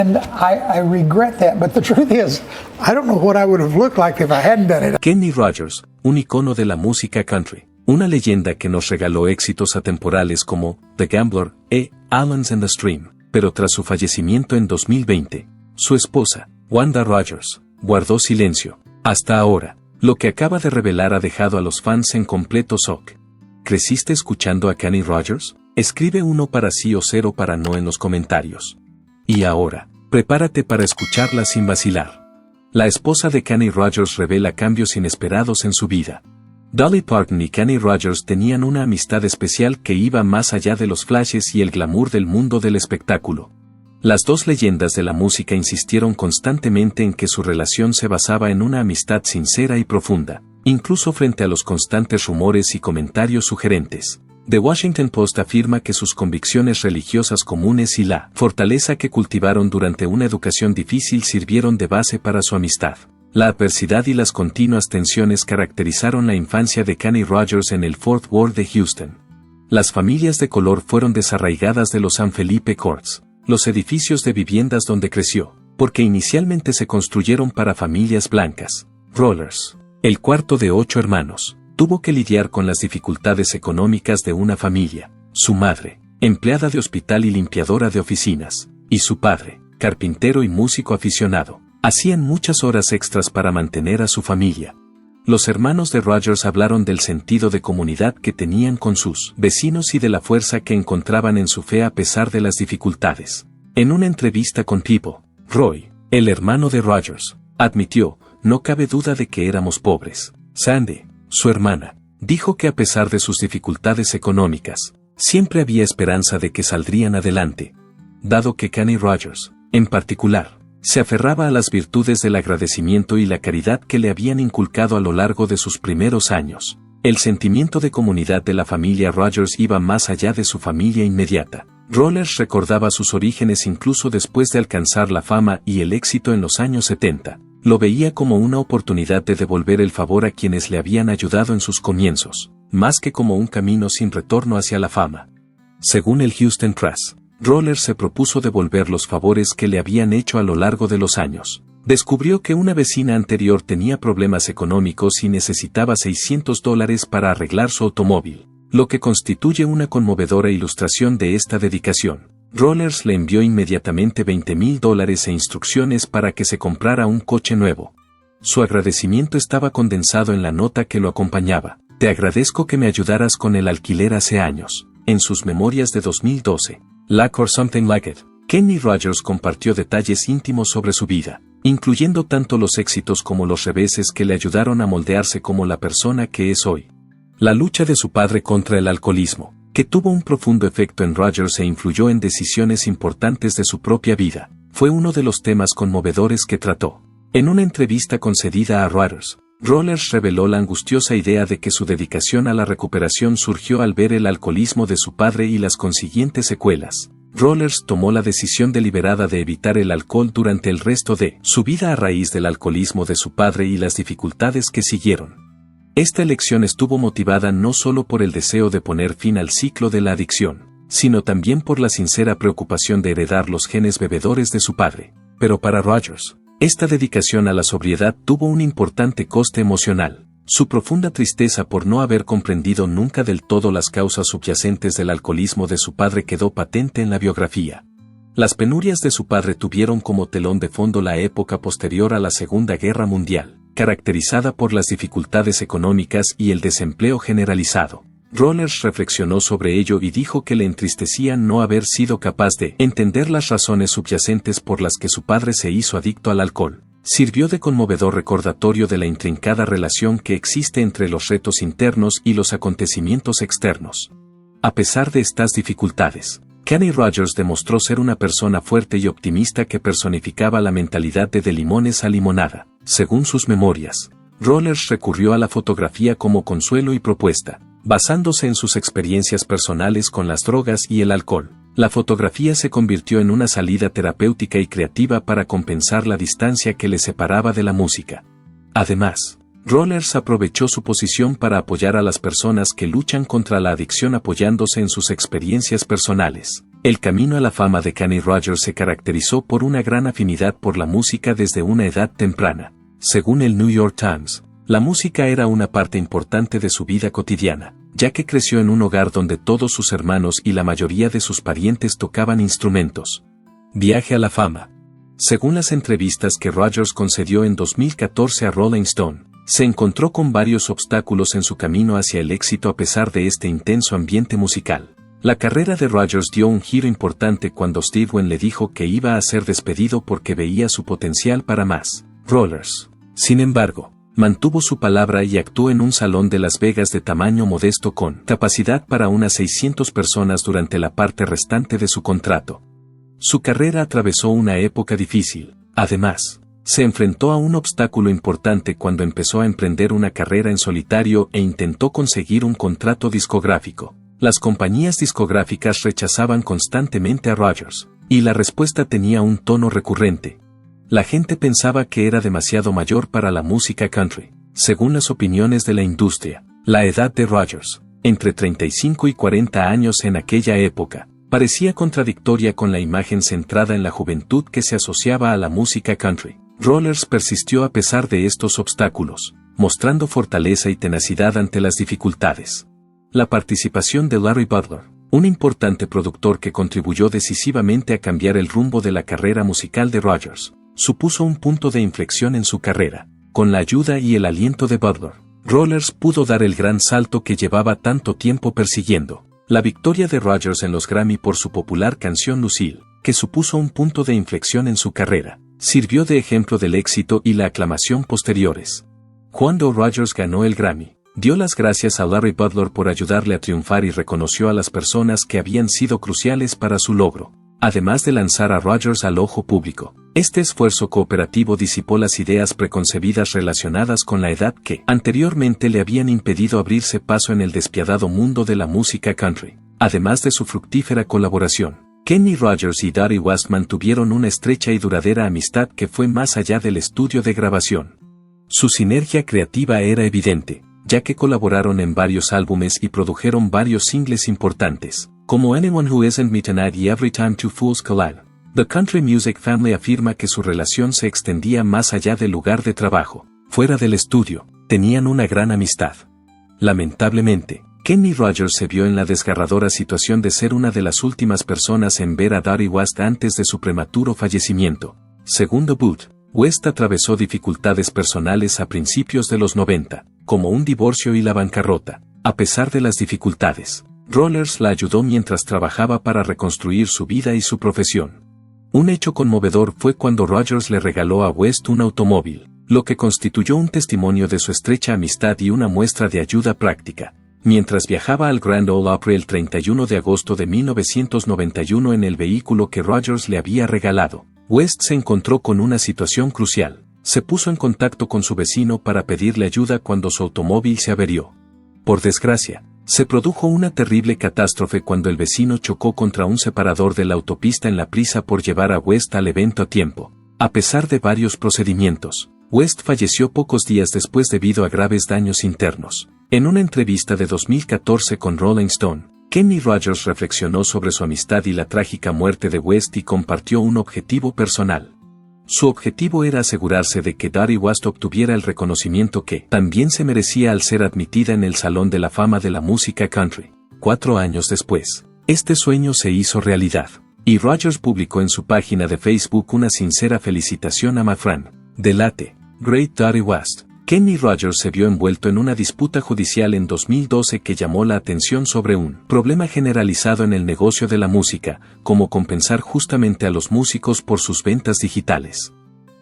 And I regret that, but the truth is, I don't know what I would have looked like if I hadn't done it. Kenny Rogers, un icono de la música country, una leyenda que nos regaló éxitos atemporales como The Gambler e Islands in the Stream, pero tras su fallecimiento en 2020, su esposa, Wanda Rogers, guardó silencio. Hasta ahora, lo que acaba de revelar ha dejado a los fans en completo shock. ¿Creciste escuchando a Kenny Rogers? Escribe 1 para sí o 0 para no en los comentarios. Y ahora, prepárate para escucharla sin vacilar. La esposa de Kenny Rogers revela cambios inesperados en su vida. Dolly Parton y Kenny Rogers tenían una amistad especial que iba más allá de los flashes y el glamour del mundo del espectáculo. Las dos leyendas de la música insistieron constantemente en que su relación se basaba en una amistad sincera y profunda, incluso frente a los constantes rumores y comentarios sugerentes. The Washington Post afirma que sus convicciones religiosas comunes y la fortaleza que cultivaron durante una educación difícil sirvieron de base para su amistad. La adversidad y las continuas tensiones caracterizaron la infancia de Kenny Rogers en el Fourth Ward de Houston. Las familias de color fueron desarraigadas de los San Felipe Courts, los edificios de viviendas donde creció, porque inicialmente se construyeron para familias blancas. Rollers, el cuarto de 8 hermanos, tuvo que lidiar con las dificultades económicas de una familia. Su madre, empleada de hospital y limpiadora de oficinas, y su padre, carpintero y músico aficionado, hacían muchas horas extras para mantener a su familia. Los hermanos de Rogers hablaron del sentido de comunidad que tenían con sus vecinos y de la fuerza que encontraban en su fe a pesar de las dificultades. En una entrevista con People, Roy, el hermano de Rogers, admitió: "No cabe duda de que éramos pobres". Sandy, su hermana, dijo que a pesar de sus dificultades económicas, siempre había esperanza de que saldrían adelante. Dado que Kenny Rogers, en particular, se aferraba a las virtudes del agradecimiento y la caridad que le habían inculcado a lo largo de sus primeros años, el sentimiento de comunidad de la familia Rogers iba más allá de su familia inmediata. Rollers recordaba sus orígenes incluso después de alcanzar la fama y el éxito en los años 70. Lo veía como una oportunidad de devolver el favor a quienes le habían ayudado en sus comienzos, más que como un camino sin retorno hacia la fama. Según el Houston Press, Rollers se propuso devolver los favores que le habían hecho a lo largo de los años. Descubrió que una vecina anterior tenía problemas económicos y necesitaba $600 para arreglar su automóvil, lo que constituye una conmovedora ilustración de esta dedicación. Rollers le envió inmediatamente $20,000 e instrucciones para que se comprara un coche nuevo. Su agradecimiento estaba condensado en la nota que lo acompañaba. "Te agradezco que me ayudaras con el alquiler hace años". En sus memorias de 2012, Like or Something Like It, Kenny Rogers compartió detalles íntimos sobre su vida, incluyendo tanto los éxitos como los reveses que le ayudaron a moldearse como la persona que es hoy. La lucha de su padre contra el alcoholismo, que tuvo un profundo efecto en Rogers e influyó en decisiones importantes de su propia vida, fue uno de los temas conmovedores que trató. En una entrevista concedida a Reuters, Rollers reveló la angustiosa idea de que su dedicación a la recuperación surgió al ver el alcoholismo de su padre y las consiguientes secuelas. Rollers tomó la decisión deliberada de evitar el alcohol durante el resto de su vida a raíz del alcoholismo de su padre y las dificultades que siguieron. Esta elección estuvo motivada no solo por el deseo de poner fin al ciclo de la adicción, sino también por la sincera preocupación de heredar los genes bebedores de su padre. Pero para Rogers, esta dedicación a la sobriedad tuvo un importante coste emocional. Su profunda tristeza por no haber comprendido nunca del todo las causas subyacentes del alcoholismo de su padre quedó patente en la biografía. Las penurias de su padre tuvieron como telón de fondo la época posterior a la Segunda Guerra Mundial, caracterizada por las dificultades económicas y el desempleo generalizado. Rollers reflexionó sobre ello y dijo que le entristecía no haber sido capaz de entender las razones subyacentes por las que su padre se hizo adicto al alcohol. Sirvió de conmovedor recordatorio de la intrincada relación que existe entre los retos internos y los acontecimientos externos. A pesar de estas dificultades, Kenny Rogers demostró ser una persona fuerte y optimista que personificaba la mentalidad de limones a limonada. Según sus memorias, Rollers recurrió a la fotografía como consuelo y propuesta, basándose en sus experiencias personales con las drogas y el alcohol. La fotografía se convirtió en una salida terapéutica y creativa para compensar la distancia que le separaba de la música. Además, Rollers aprovechó su posición para apoyar a las personas que luchan contra la adicción apoyándose en sus experiencias personales. El camino a la fama de Kenny Rogers se caracterizó por una gran afinidad por la música desde una edad temprana. Según el New York Times, la música era una parte importante de su vida cotidiana, ya que creció en un hogar donde todos sus hermanos y la mayoría de sus parientes tocaban instrumentos. Viaje a la fama. Según las entrevistas que Rogers concedió en 2014 a Rolling Stone, se encontró con varios obstáculos en su camino hacia el éxito a pesar de este intenso ambiente musical. La carrera de Rogers dio un giro importante cuando Steve Wynn le dijo que iba a ser despedido porque veía su potencial para más. Rogers, sin embargo, mantuvo su palabra y actuó en un salón de Las Vegas de tamaño modesto con capacidad para unas 600 personas durante la parte restante de su contrato. Su carrera atravesó una época difícil. Además, se enfrentó a un obstáculo importante cuando empezó a emprender una carrera en solitario e intentó conseguir un contrato discográfico. Las compañías discográficas rechazaban constantemente a Rogers, y la respuesta tenía un tono recurrente. La gente pensaba que era demasiado mayor para la música country. Según las opiniones de la industria, la edad de Rogers, entre 35 y 40 años en aquella época, parecía contradictoria con la imagen centrada en la juventud que se asociaba a la música country. Rogers persistió a pesar de estos obstáculos, mostrando fortaleza y tenacidad ante las dificultades. La participación de Larry Butler, un importante productor que contribuyó decisivamente a cambiar el rumbo de la carrera musical de Rogers, supuso un punto de inflexión en su carrera. Con la ayuda y el aliento de Butler, Rogers pudo dar el gran salto que llevaba tanto tiempo persiguiendo. La victoria de Rogers en los Grammy por su popular canción Lucille, que supuso un punto de inflexión en su carrera, sirvió de ejemplo del éxito y la aclamación posteriores. Cuando Rogers ganó el Grammy, dio las gracias a Larry Butler por ayudarle a triunfar y reconoció a las personas que habían sido cruciales para su logro, además de lanzar a Rogers al ojo público. Este esfuerzo cooperativo disipó las ideas preconcebidas relacionadas con la edad que anteriormente le habían impedido abrirse paso en el despiadado mundo de la música country. Además de su fructífera colaboración, Kenny Rogers y Dottie West mantuvieron una estrecha y duradera amistad que fue más allá del estudio de grabación. Su sinergia creativa era evidente, ya que colaboraron en varios álbumes y produjeron varios singles importantes, como Anyone Who Isn't Me Tonight y Every Time Two Fools Collide. The Country Music Family afirma que su relación se extendía más allá del lugar de trabajo. Fuera del estudio, tenían una gran amistad. Lamentablemente, Kenny Rogers se vio en la desgarradora situación de ser una de las últimas personas en ver a Dottie West antes de su prematuro fallecimiento. Según The Boot, West atravesó dificultades personales a principios de los 90, como un divorcio y la bancarrota. A pesar de las dificultades, Rogers la ayudó mientras trabajaba para reconstruir su vida y su profesión. Un hecho conmovedor fue cuando Rogers le regaló a West un automóvil, lo que constituyó un testimonio de su estrecha amistad y una muestra de ayuda práctica. Mientras viajaba al Grand Ole Opry el 31 de agosto de 1991 en el vehículo que Rogers le había regalado, West se encontró con una situación crucial. Se puso en contacto con su vecino para pedirle ayuda cuando su automóvil se averió. Por desgracia, se produjo una terrible catástrofe cuando el vecino chocó contra un separador de la autopista en la prisa por llevar a West al evento a tiempo. A pesar de varios procedimientos, West falleció pocos días después debido a graves daños internos. En una entrevista de 2014 con Rolling Stone, Kenny Rogers reflexionó sobre su amistad y la trágica muerte de West y compartió un objetivo personal. Su objetivo era asegurarse de que Dottie West obtuviera el reconocimiento que también se merecía al ser admitida en el Salón de la Fama de la Música Country. 4 años después, este sueño se hizo realidad, y Rogers publicó en su página de Facebook una sincera felicitación a My Friend, the late, great Dottie West. Kenny Rogers se vio envuelto en una disputa judicial en 2012 que llamó la atención sobre un problema generalizado en el negocio de la música, como compensar justamente a los músicos por sus ventas digitales.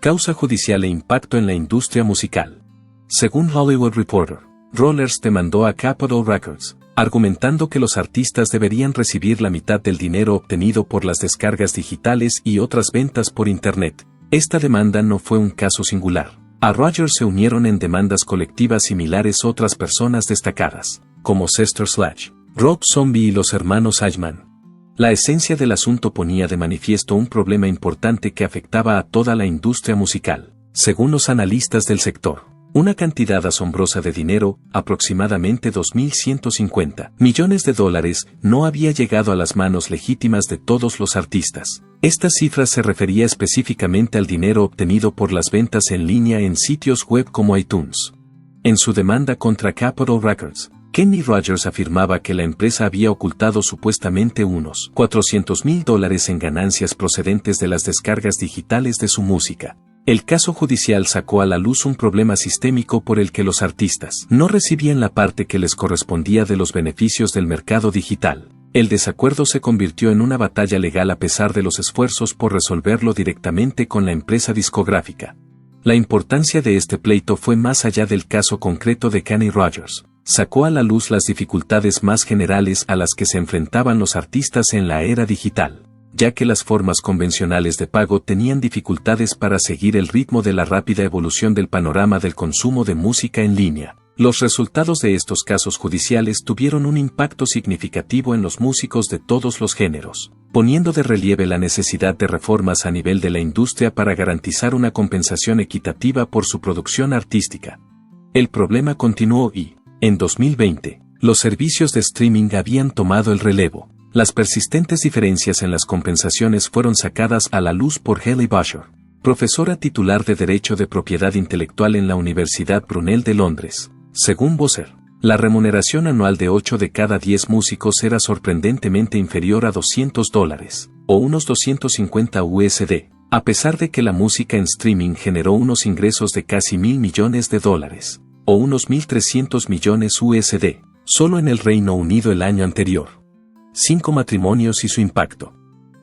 Causa judicial e impacto en la industria musical. Según Hollywood Reporter, Rogers demandó a Capitol Records, argumentando que los artistas deberían recibir la mitad del dinero obtenido por las descargas digitales y otras ventas por Internet. Esta demanda no fue un caso singular. A Rogers se unieron en demandas colectivas similares otras personas destacadas, como Sister Sledge, Rob Zombie y los hermanos Eichmann. La esencia del asunto ponía de manifiesto un problema importante que afectaba a toda la industria musical. Según los analistas del sector, Una cantidad asombrosa de dinero, aproximadamente 2.150 millones de dólares, no había llegado a las manos legítimas de todos los artistas. Esta cifra se refería específicamente al dinero obtenido por las ventas en línea en sitios web como iTunes. En su demanda contra Capitol Records, Kenny Rogers afirmaba que la empresa había ocultado supuestamente unos $400.000 en ganancias procedentes de las descargas digitales de su música. El caso judicial sacó a la luz un problema sistémico por el que los artistas no recibían la parte que les correspondía de los beneficios del mercado digital. El desacuerdo se convirtió en una batalla legal a pesar de los esfuerzos por resolverlo directamente con la empresa discográfica. La importancia de este pleito fue más allá del caso concreto de Kenny Rogers. Sacó a la luz las dificultades más generales a las que se enfrentaban los artistas en la era digital, ya que las formas convencionales de pago tenían dificultades para seguir el ritmo de la rápida evolución del panorama del consumo de música en línea. Los resultados de estos casos judiciales tuvieron un impacto significativo en los músicos de todos los géneros, poniendo de relieve la necesidad de reformas a nivel de la industria para garantizar una compensación equitativa por su producción artística. El problema continuó y, en 2020, los servicios de streaming habían tomado el relevo. Las persistentes diferencias en las compensaciones fueron sacadas a la luz por Haley Bosher, profesora titular de Derecho de Propiedad Intelectual en la Universidad Brunel de Londres. Según Bosher, la remuneración anual de 8 de cada 10 músicos era sorprendentemente inferior a $200, o unos 250 USD, a pesar de que la música en streaming generó unos ingresos de casi $1.000 millones, o unos 1.300 millones USD, solo en el Reino Unido el año anterior. 5 matrimonios y su impacto.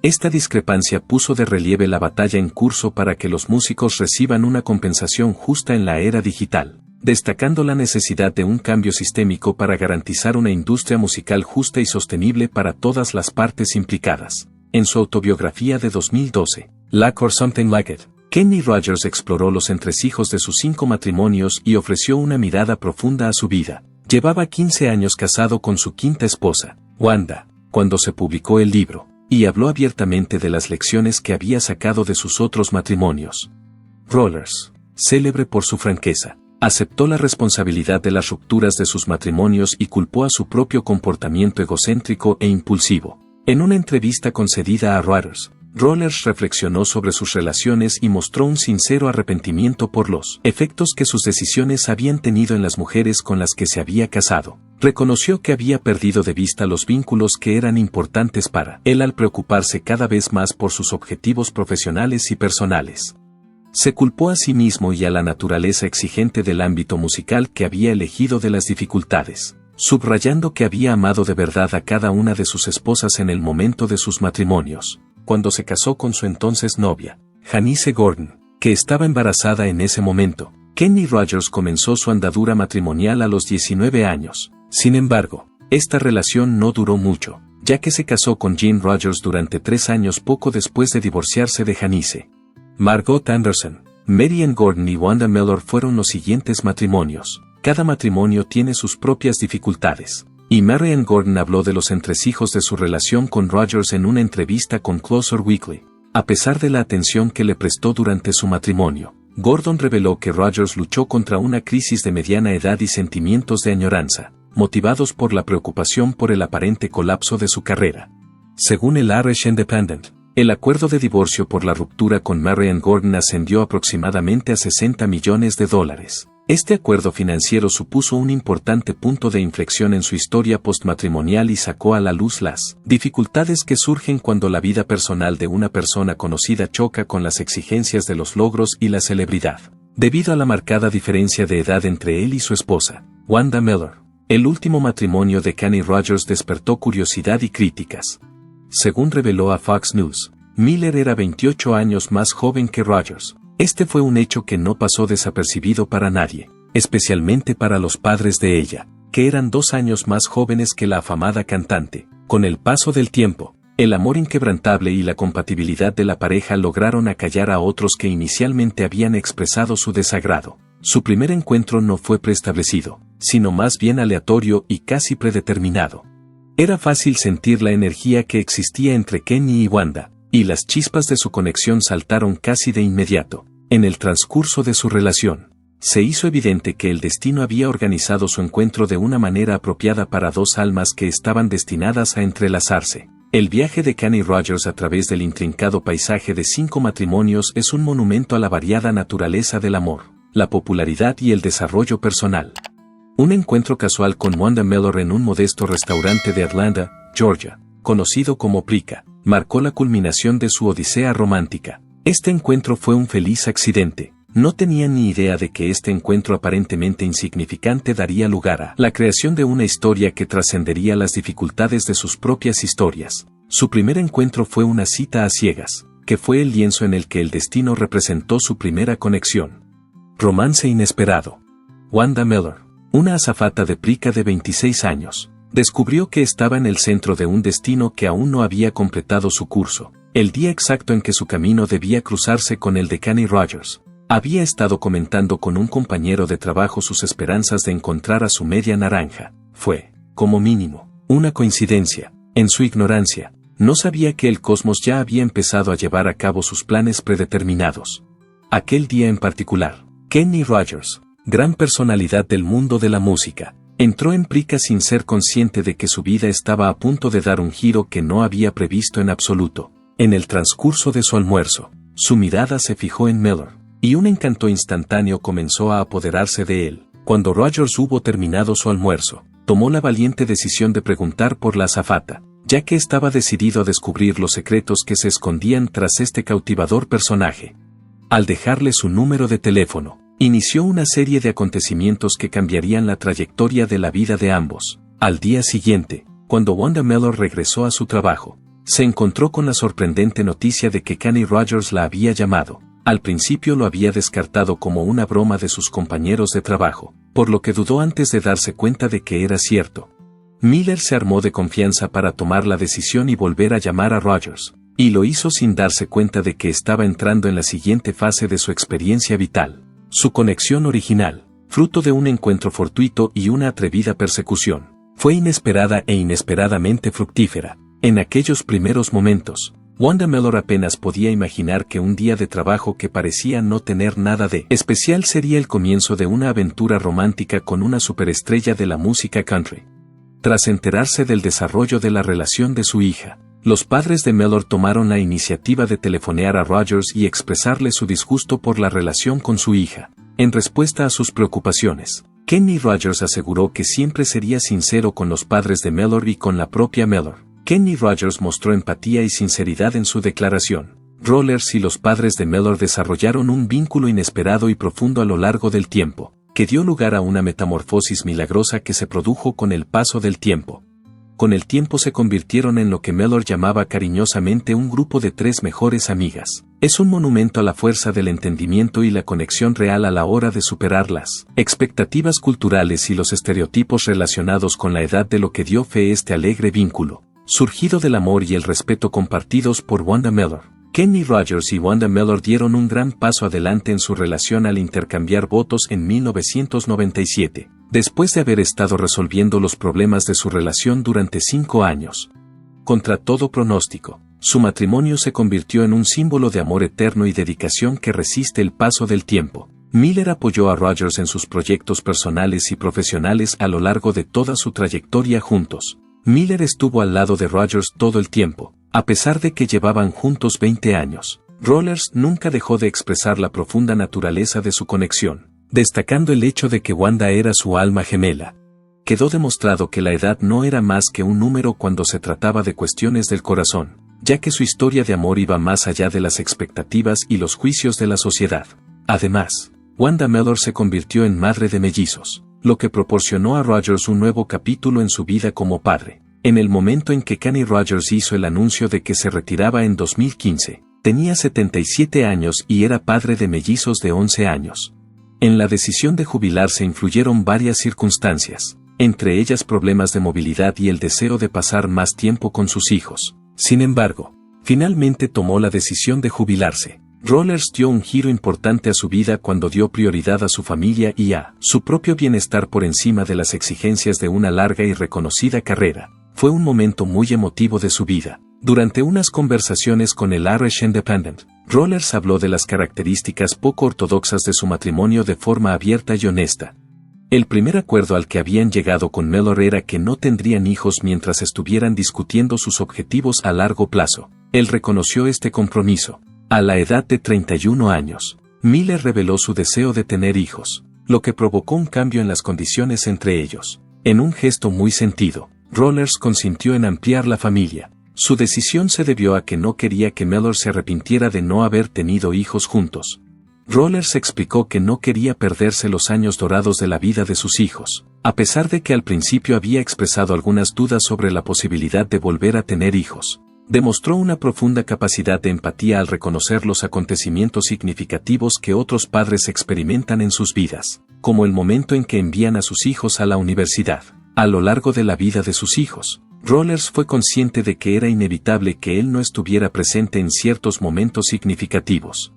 Esta discrepancia puso de relieve la batalla en curso para que los músicos reciban una compensación justa en la era digital, destacando la necesidad de un cambio sistémico para garantizar una industria musical justa y sostenible para todas las partes implicadas. En su autobiografía de 2012, Luck or Something Like It, Kenny Rogers exploró los entresijos de sus 5 matrimonios y ofreció una mirada profunda a su vida. Llevaba 15 años casado con su quinta esposa, Wanda, cuando se publicó el libro, y habló abiertamente de las lecciones que había sacado de sus otros matrimonios. Rogers, célebre por su franqueza, aceptó la responsabilidad de las rupturas de sus matrimonios y culpó a su propio comportamiento egocéntrico e impulsivo. En una entrevista concedida a Reuters, Rogers reflexionó sobre sus relaciones y mostró un sincero arrepentimiento por los efectos que sus decisiones habían tenido en las mujeres con las que se había casado. Reconoció que había perdido de vista los vínculos que eran importantes para él al preocuparse cada vez más por sus objetivos profesionales y personales. Se culpó a sí mismo y a la naturaleza exigente del ámbito musical que había elegido de las dificultades, subrayando que había amado de verdad a cada una de sus esposas en el momento de sus matrimonios, cuando se casó con su entonces novia, Janice Gordon, que estaba embarazada en ese momento. Kenny Rogers comenzó su andadura matrimonial a los 19 años. Sin embargo, esta relación no duró mucho, ya que se casó con Jean Rogers durante 3 años poco después de divorciarse de Janice. Margot Anderson, Mary Ann Gordon y Wanda Mellor fueron los siguientes matrimonios. Cada matrimonio tiene sus propias dificultades, y Mary Ann Gordon habló de los entresijos de su relación con Rogers en una entrevista con Closer Weekly. A pesar de la atención que le prestó durante su matrimonio, Gordon reveló que Rogers luchó contra una crisis de mediana edad y sentimientos de añoranza, motivados por la preocupación por el aparente colapso de su carrera. Según el Irish Independent, el acuerdo de divorcio por la ruptura con Mary Ann Gordon ascendió aproximadamente a $60 millones. Este acuerdo financiero supuso un importante punto de inflexión en su historia postmatrimonial y sacó a la luz las dificultades que surgen cuando la vida personal de una persona conocida choca con las exigencias de los logros y la celebridad. Debido a la marcada diferencia de edad entre él y su esposa, Wanda Mellor, el último matrimonio de Kenny Rogers despertó curiosidad y críticas. Según reveló a Fox News, Miller era 28 años más joven que Rogers. Este fue un hecho que no pasó desapercibido para nadie, especialmente para los padres de ella, que eran 2 años más jóvenes que la afamada cantante. Con el paso del tiempo, el amor inquebrantable y la compatibilidad de la pareja lograron acallar a otros que inicialmente habían expresado su desagrado. Su primer encuentro no fue preestablecido, sino más bien aleatorio y casi predeterminado. Era fácil sentir la energía que existía entre Kenny y Wanda, y las chispas de su conexión saltaron casi de inmediato. En el transcurso de su relación, Se hizo evidente que el destino había organizado su encuentro de una manera apropiada para dos almas que estaban destinadas a entrelazarse. El viaje de Kenny Rogers a través del intrincado paisaje de 5 matrimonios es un monumento a la variada naturaleza del amor, la popularidad y el desarrollo personal. Un encuentro casual con Wanda Mellor en un modesto restaurante de Atlanta, Georgia, conocido como Prica, marcó la culminación de su odisea romántica. Este encuentro fue un feliz accidente. No tenían ni idea de que este encuentro aparentemente insignificante daría lugar a la creación de una historia que trascendería las dificultades de sus propias historias. Su primer encuentro fue una cita a ciegas, que fue el lienzo en el que el destino representó su primera conexión. Romance inesperado. Wanda Mellor, una azafata de Prica de 26 años, descubrió que estaba en el centro de un destino que aún no había completado su curso, el día exacto en que su camino debía cruzarse con el de Kenny Rogers. Había estado comentando con un compañero de trabajo sus esperanzas de encontrar a su media naranja. Fue, como mínimo, una coincidencia. En su ignorancia, no sabía que el cosmos ya había empezado a llevar a cabo sus planes predeterminados. Aquel día en particular, Kenny Rogers, gran personalidad del mundo de la música, entró en Prica sin ser consciente de que su vida estaba a punto de dar un giro que no había previsto en absoluto. En el transcurso de su almuerzo, su mirada se fijó en Mellor, y un encanto instantáneo comenzó a apoderarse de él. Cuando Rogers hubo terminado su almuerzo, tomó la valiente decisión de preguntar por la azafata, ya que estaba decidido a descubrir los secretos que se escondían tras este cautivador personaje. Al dejarle su número de teléfono, inició una serie de acontecimientos que cambiarían la trayectoria de la vida de ambos. Al día siguiente, cuando Wanda Mellor regresó a su trabajo, se encontró con la sorprendente noticia de que Kenny Rogers la había llamado. Al principio lo había descartado como una broma de sus compañeros de trabajo, por lo que dudó antes de darse cuenta de que era cierto. Miller se armó de confianza para tomar la decisión y volver a llamar a Rogers, y lo hizo sin darse cuenta de que estaba entrando en la siguiente fase de su experiencia vital. Su conexión original, fruto de un encuentro fortuito y una atrevida persecución, fue inesperada e inesperadamente fructífera. En aquellos primeros momentos, Wanda Mellor apenas podía imaginar que un día de trabajo que parecía no tener nada de especial sería el comienzo de una aventura romántica con una superestrella de la música country. Tras enterarse del desarrollo de la relación de su hija, los padres de Mellor tomaron la iniciativa de telefonear a Rogers y expresarle su disgusto por la relación con su hija. En respuesta a sus preocupaciones, Kenny Rogers aseguró que siempre sería sincero con los padres de Mellor y con la propia Mellor. Kenny Rogers mostró empatía y sinceridad en su declaración. Rogers y los padres de Mellor desarrollaron un vínculo inesperado y profundo a lo largo del tiempo, que dio lugar a una metamorfosis milagrosa que se produjo con el paso del tiempo. Con el tiempo se convirtieron en lo que Mellor llamaba cariñosamente un grupo de 3 mejores amigas. Es un monumento a la fuerza del entendimiento y la conexión real a la hora de superar las expectativas culturales y los estereotipos relacionados con la edad, de lo que dio fe este alegre vínculo, surgido del amor y el respeto compartidos por Wanda Mellor. Kenny Rogers y Wanda Mellor dieron un gran paso adelante en su relación al intercambiar votos en 1997, después de haber estado resolviendo los problemas de su relación durante 5 años. Contra todo pronóstico, su matrimonio se convirtió en un símbolo de amor eterno y dedicación que resiste el paso del tiempo. Miller apoyó a Rogers en sus proyectos personales y profesionales a lo largo de toda su trayectoria juntos. Miller estuvo al lado de Rogers todo el tiempo, a pesar de que llevaban juntos 20 años. Rogers nunca dejó de expresar la profunda naturaleza de su conexión, destacando el hecho de que Wanda era su alma gemela. Quedó demostrado que la edad no era más que un número cuando se trataba de cuestiones del corazón, ya que su historia de amor iba más allá de las expectativas y los juicios de la sociedad. Además, Wanda Mellor se convirtió en madre de mellizos, lo que proporcionó a Rogers un nuevo capítulo en su vida como padre. En el momento en que Kenny Rogers hizo el anuncio de que se retiraba en 2015, tenía 77 años y era padre de mellizos de 11 años. En la decisión de jubilarse influyeron varias circunstancias, entre ellas problemas de movilidad y el deseo de pasar más tiempo con sus hijos. Sin embargo, finalmente tomó la decisión de jubilarse. Rogers dio un giro importante a su vida cuando dio prioridad a su familia y a su propio bienestar por encima de las exigencias de una larga y reconocida carrera. Fue un momento muy emotivo de su vida, Durante unas conversaciones con el Irish Independent, Rollers habló de las características poco ortodoxas de su matrimonio de forma abierta y honesta. El primer acuerdo al que habían llegado con Mellor era que no tendrían hijos mientras estuvieran discutiendo sus objetivos a largo plazo. Él reconoció este compromiso. A la edad de 31 años, Miller reveló su deseo de tener hijos, lo que provocó un cambio en las condiciones entre ellos. En un gesto muy sentido, Rollers consintió en ampliar la familia. Su decisión se debió a que no quería que Mellor se arrepintiera de no haber tenido hijos juntos. Rollers explicó que no quería perderse los años dorados de la vida de sus hijos, a pesar de que al principio había expresado algunas dudas sobre la posibilidad de volver a tener hijos. Demostró una profunda capacidad de empatía al reconocer los acontecimientos significativos que otros padres experimentan en sus vidas, como el momento en que envían a sus hijos a la universidad. A lo largo de la vida de sus hijos, Rollers fue consciente de que era inevitable que él no estuviera presente en ciertos momentos significativos.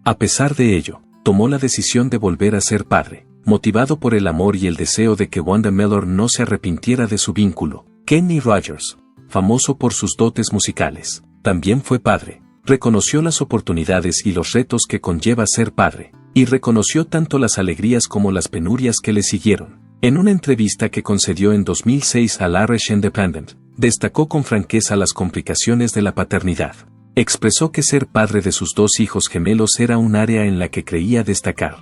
A pesar de ello, tomó la decisión de volver a ser padre, motivado por el amor y el deseo de que Wanda Mellor no se arrepintiera de su vínculo. Kenny Rogers, famoso por sus dotes musicales, también fue padre. Reconoció las oportunidades y los retos que conlleva ser padre, y reconoció tanto las alegrías como las penurias que le siguieron. En una entrevista que concedió en 2006 al Irish Independent, destacó con franqueza las complicaciones de la paternidad. Expresó que ser padre de sus dos hijos gemelos era un área en la que creía destacar.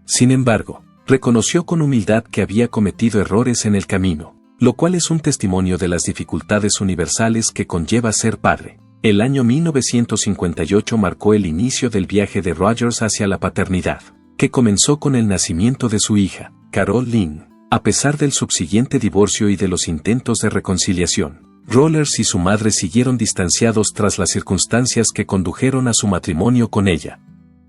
Sin embargo, reconoció con humildad que había cometido errores en el camino, lo cual es un testimonio de las dificultades universales que conlleva ser padre. El año 1958 marcó el inicio del viaje de Rogers hacia la paternidad, que comenzó con el nacimiento de su hija, Carol Lynn. A pesar del subsiguiente divorcio y de los intentos de reconciliación, Rollers y su madre siguieron distanciados tras las circunstancias que condujeron a su matrimonio con ella.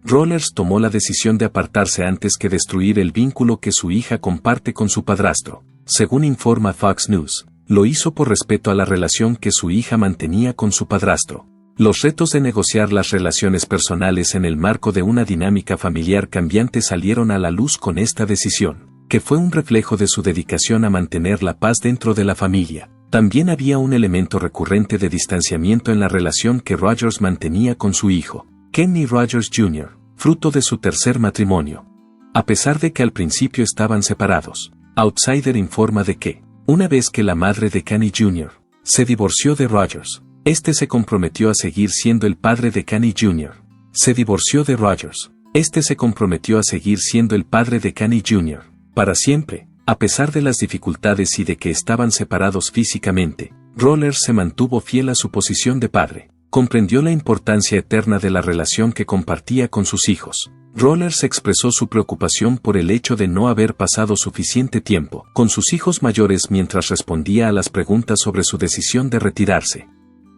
Rollers tomó la decisión de apartarse antes que destruir el vínculo que su hija comparte con su padrastro. Según informa Fox News, lo hizo por respeto a la relación que su hija mantenía con su padrastro. Los retos de negociar las relaciones personales en el marco de una dinámica familiar cambiante salieron a la luz con esta decisión, que fue un reflejo de su dedicación a mantener la paz dentro de la familia. También había un elemento recurrente de distanciamiento en la relación que Rogers mantenía con su hijo, Kenny Rogers Jr., fruto de su tercer matrimonio. A pesar de que al principio estaban separados, Outsider informa de que, una vez que la madre de Kenny Jr. se divorció de Rogers, este se comprometió a seguir siendo el padre de Kenny Jr. Se divorció de Rogers, este se comprometió a seguir siendo el padre de Kenny Jr. para siempre. A pesar de las dificultades y de que estaban separados físicamente, Rollers se mantuvo fiel a su posición de padre. Comprendió la importancia eterna de la relación que compartía con sus hijos. Rollers expresó su preocupación por el hecho de no haber pasado suficiente tiempo con sus hijos mayores mientras respondía a las preguntas sobre su decisión de retirarse.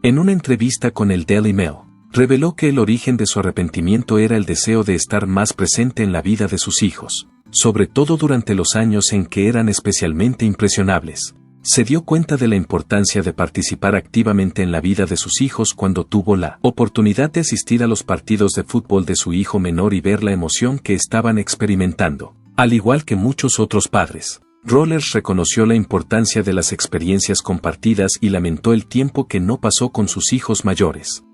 En una entrevista con el Daily Mail, reveló que el origen de su arrepentimiento era el deseo de estar más presente en la vida de sus hijos, sobre todo durante los años en que eran especialmente impresionables. Se dio cuenta de la importancia de participar activamente en la vida de sus hijos cuando tuvo la oportunidad de asistir a los partidos de fútbol de su hijo menor y ver la emoción que estaban experimentando. Al igual que muchos otros padres, Rollers reconoció la importancia de las experiencias compartidas y lamentó el tiempo que no pasó con sus hijos mayores.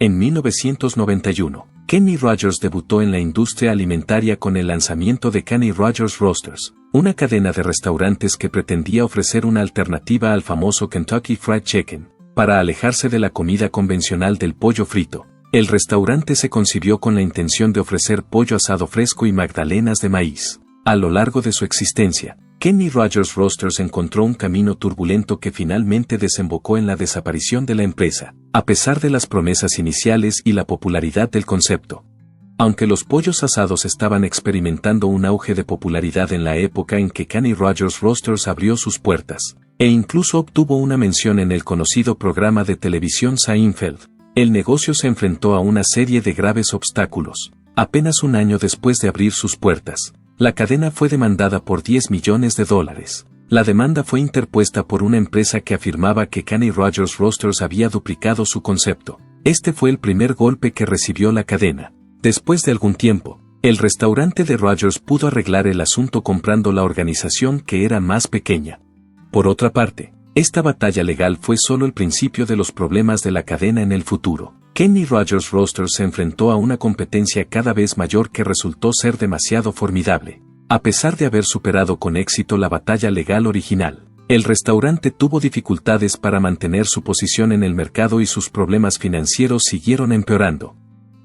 En 1991, Kenny Rogers debutó en la industria alimentaria con el lanzamiento de Kenny Rogers Roasters, una cadena de restaurantes que pretendía ofrecer una alternativa al famoso Kentucky Fried Chicken, para alejarse de la comida convencional del pollo frito. El restaurante se concibió con la intención de ofrecer pollo asado fresco y magdalenas de maíz. A lo largo de su existencia, Kenny Rogers Roasters encontró un camino turbulento que finalmente desembocó en la desaparición de la empresa, a pesar de las promesas iniciales y la popularidad del concepto. Aunque los pollos asados estaban experimentando un auge de popularidad en la época en que Kenny Rogers Roasters abrió sus puertas, e incluso obtuvo una mención en el conocido programa de televisión Seinfeld, el negocio se enfrentó a una serie de graves obstáculos. Apenas un año después de abrir sus puertas, la cadena fue demandada por $10 millones. La demanda fue interpuesta por una empresa que afirmaba que Kenny Rogers Roasters había duplicado su concepto. Este fue el primer golpe que recibió la cadena. Después de algún tiempo, el restaurante de Rogers pudo arreglar el asunto comprando la organización que era más pequeña. Por otra parte, Esta batalla legal fue solo el principio de los problemas de la cadena en el futuro. Kenny Rogers Roasters se enfrentó a una competencia cada vez mayor que resultó ser demasiado formidable. A pesar de haber superado con éxito la batalla legal original, el restaurante tuvo dificultades para mantener su posición en el mercado y sus problemas financieros siguieron empeorando.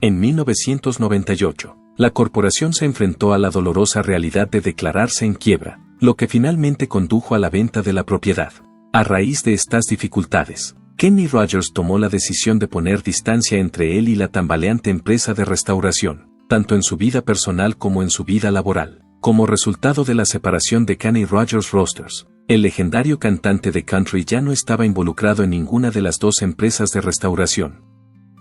En 1998, la corporación se enfrentó a la dolorosa realidad de declararse en quiebra, lo que finalmente condujo a la venta de la propiedad. A raíz de estas dificultades, Kenny Rogers tomó la decisión de poner distancia entre él y la tambaleante empresa de restauración, tanto en su vida personal como en su vida laboral. Como resultado de la separación de Kenny Rogers Roasters, el legendario cantante de country ya no estaba involucrado en ninguna de las dos empresas de restauración.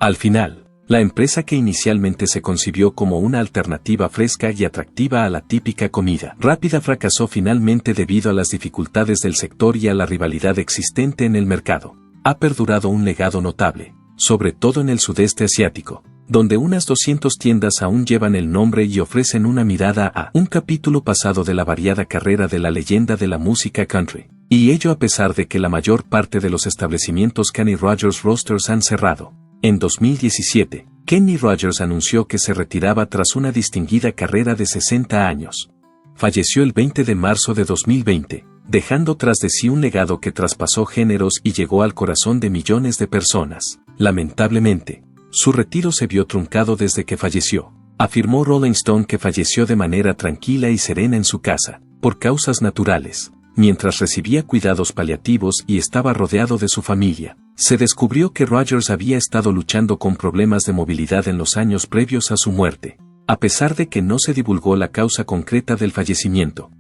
Al final, la empresa que inicialmente se concibió como una alternativa fresca y atractiva a la típica comida rápida fracasó finalmente debido a las dificultades del sector y a la rivalidad existente en el mercado. Ha perdurado un legado notable, sobre todo en el sudeste asiático, donde unas 200 tiendas aún llevan el nombre y ofrecen una mirada a un capítulo pasado de la variada carrera de la leyenda de la música country. Y ello a pesar de que la mayor parte de los establecimientos Kenny Rogers Roasters han cerrado. En 2017, Kenny Rogers anunció que se retiraba tras una distinguida carrera de 60 años. Falleció el 20 de marzo de 2020, dejando tras de sí un legado que traspasó géneros y llegó al corazón de millones de personas. Lamentablemente, su retiro se vio truncado desde que falleció. Afirmó Rolling Stone que falleció de manera tranquila y serena en su casa, por causas naturales. Mientras recibía cuidados paliativos y estaba rodeado de su familia, se descubrió que Rogers había estado luchando con problemas de movilidad en los años previos a su muerte, a pesar de que no se divulgó la causa concreta del fallecimiento.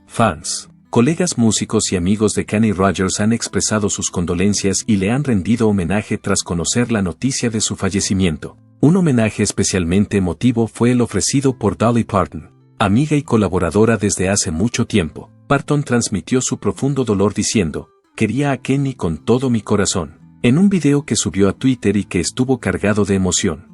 Fans, colegas músicos y amigos de Kenny Rogers han expresado sus condolencias y le han rendido homenaje tras conocer la noticia de su fallecimiento. Un homenaje especialmente emotivo fue el ofrecido por Dolly Parton, amiga y colaboradora desde hace mucho tiempo. Parton transmitió su profundo dolor diciendo, «Quería a Kenny con todo mi corazón», en un video que subió a Twitter y que estuvo cargado de emoción.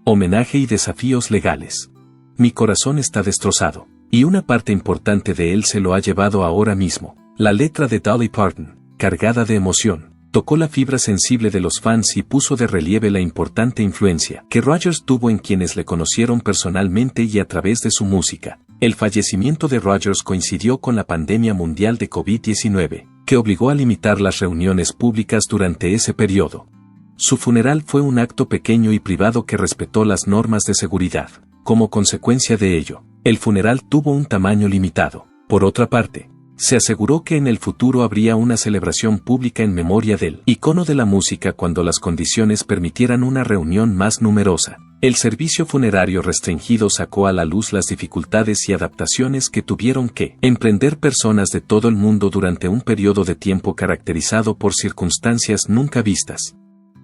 Homenaje y desafíos legales. «Mi corazón está destrozado, y una parte importante de él se lo ha llevado ahora mismo». La letra de Dolly Parton, cargada de emoción, tocó la fibra sensible de los fans y puso de relieve la importante influencia que Rogers tuvo en quienes le conocieron personalmente y a través de su música. El fallecimiento de Rogers coincidió con la pandemia mundial de COVID-19, que obligó a limitar las reuniones públicas durante ese periodo. Su funeral fue un acto pequeño y privado que respetó las normas de seguridad. Como consecuencia de ello, el funeral tuvo un tamaño limitado. Por otra parte, se aseguró que en el futuro habría una celebración pública en memoria del icono de la música cuando las condiciones permitieran una reunión más numerosa. El servicio funerario restringido sacó a la luz las dificultades y adaptaciones que tuvieron que emprender personas de todo el mundo durante un periodo de tiempo caracterizado por circunstancias nunca vistas.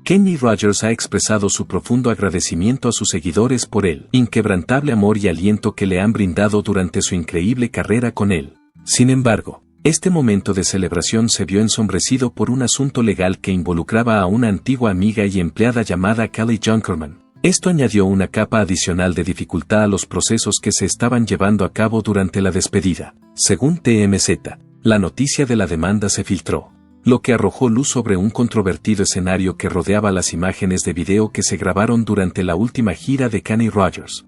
Kenny Rogers ha expresado su profundo agradecimiento a sus seguidores por el inquebrantable amor y aliento que le han brindado durante su increíble carrera con él. Sin embargo, este momento de celebración se vio ensombrecido por un asunto legal que involucraba a una antigua amiga y empleada llamada Kelly Junkerman. Esto añadió una capa adicional de dificultad a los procesos que se estaban llevando a cabo durante la despedida. Según TMZ, la noticia de la demanda se filtró, lo que arrojó luz sobre un controvertido escenario que rodeaba las imágenes de video que se grabaron durante la última gira de Kenny Rogers.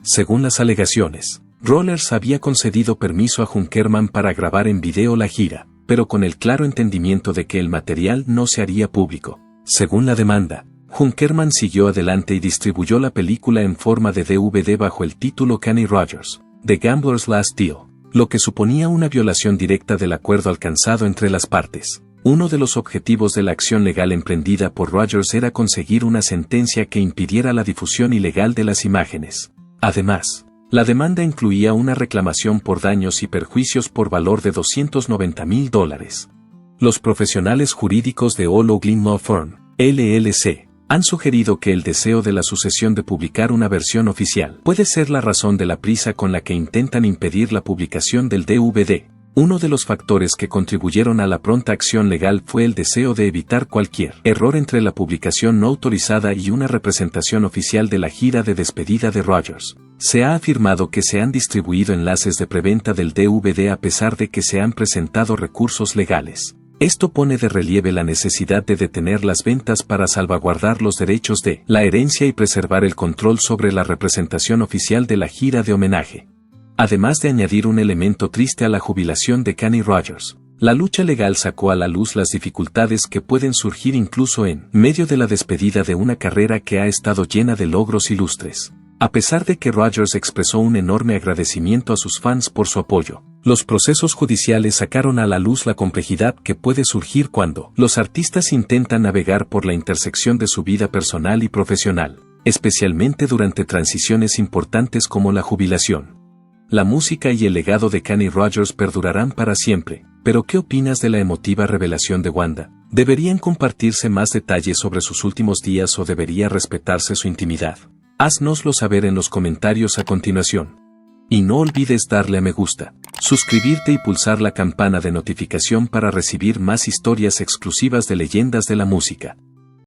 Según las alegaciones, Rollers había concedido permiso a Junkerman para grabar en video la gira, pero con el claro entendimiento de que el material no se haría público. Según la demanda, Junkerman siguió adelante y distribuyó la película en forma de DVD bajo el título Kenny Rogers, The Gambler's Last Deal, lo que suponía una violación directa del acuerdo alcanzado entre las partes. Uno de los objetivos de la acción legal emprendida por Rogers era conseguir una sentencia que impidiera la difusión ilegal de las imágenes. Además, la demanda incluía una reclamación por daños y perjuicios por valor de $290,000. Los profesionales jurídicos de All Oglin Law Firm, LLC, han sugerido que el deseo de la sucesión de publicar una versión oficial puede ser la razón de la prisa con la que intentan impedir la publicación del DVD. Uno de los factores que contribuyeron a la pronta acción legal fue el deseo de evitar cualquier error entre la publicación no autorizada y una representación oficial de la gira de despedida de Rogers. Se ha afirmado que se han distribuido enlaces de preventa del DVD a pesar de que se han presentado recursos legales. Esto pone de relieve la necesidad de detener las ventas para salvaguardar los derechos de la herencia y preservar el control sobre la representación oficial de la gira de homenaje. Además de añadir un elemento triste a la jubilación de Kenny Rogers, la lucha legal sacó a la luz las dificultades que pueden surgir incluso en medio de la despedida de una carrera que ha estado llena de logros ilustres. A pesar de que Rogers expresó un enorme agradecimiento a sus fans por su apoyo, los procesos judiciales sacaron a la luz la complejidad que puede surgir cuando los artistas intentan navegar por la intersección de su vida personal y profesional, especialmente durante transiciones importantes como la jubilación. La música y el legado de Kenny Rogers perdurarán para siempre, pero ¿qué opinas de la emotiva revelación de Wanda? ¿Deberían compartirse más detalles sobre sus últimos días o debería respetarse su intimidad? Haznoslo saber en los comentarios a continuación. Y no olvides darle a me gusta, suscribirte y pulsar la campana de notificación para recibir más historias exclusivas de leyendas de la música.